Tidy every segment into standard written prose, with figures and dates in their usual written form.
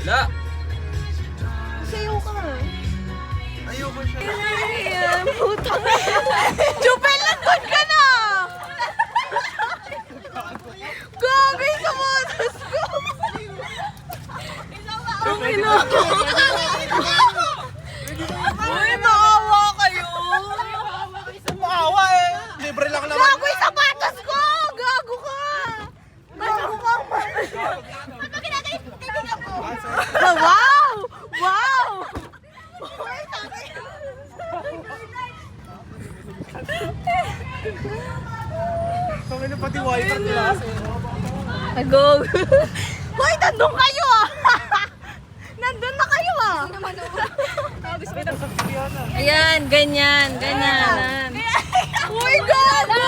Wala. Sayaw ka. Ayoko siya. Ayan, puta. Chupel, nandun ka na! Gagay sa motos ko! Ang ina ko! Uy, maawa kayo! Maawa eh. Libre lang naman. Gago yung sapatos ko! Gago ka! Gago ka! Ano ginagay? Tingnan ko! Wow! Wow! Kami na pati wiper klase. Go! Hoy, nandun kayo ah! Nandun na kayo ah! Ayan, ganyan, ganyan. Uy, gago!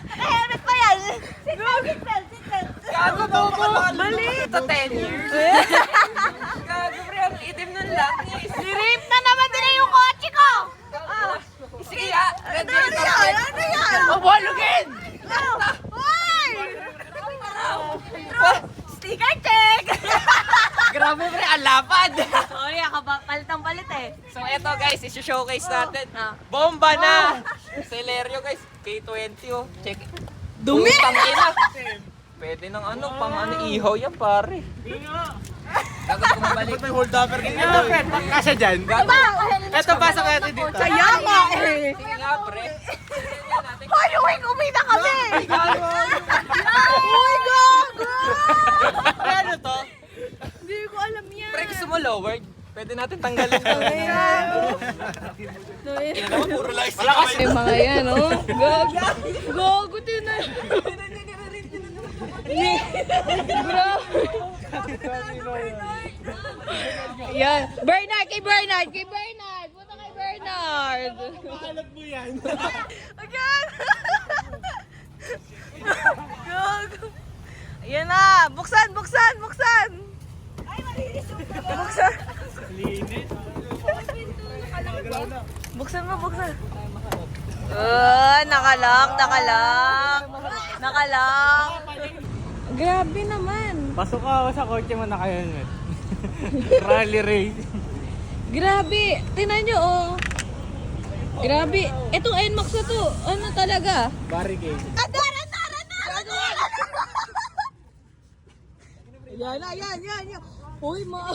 Naka-helmet pa yan! Gago ba ako? Mali! Ito 10 years. Gago pre, ang itim nun lang. Nirip na naman din yung kotse ko! Sige ah. Ano yan? Ano yan? Walugin! Uy! Sticker check! Grabe pre, ang lapad. Sorry, palitang palit eh. So eto guys, isi-showcase natin. Ah. Bomba na! Celerio guys, K20 oh. Check. Dumi! Tangina. Pwede ng ano, pang ano, ihaw yan pare. Dapat bumabalik. May hold upper ganyan. Kasya dyan. Eto pasok natin dito. Kaya nga eh! Sige nga pre. Hoy, uwi, kumita kami! Uy, gago! Ano to? Hindi ko alam yan. Pre, gusto mo lowered? Pwede natin tanggalin to. Ayan. Yan naman, puro lang isip. Yung mga yan, oh. Gago. Gago, tinan. Bro. Yan. Bernard, kay Bernard, kay Bernard. Punta kay Bernard. Pakalot mo yan. Again. Gago. Ayan na. Buksan, buksan, buksan. Ay, malinis yung buksan. Buksan mo, buksan. Nakalak, nakalak. Nakalak. Grabe naman. Pasok ka sa kotse mo na kayo nun. Rally race. Grabe. Tingnan nyo, oh. Grabe. Itong NMAX na to, ano talaga? Barricade. Adaran! Yan na, yan. Uy, ma...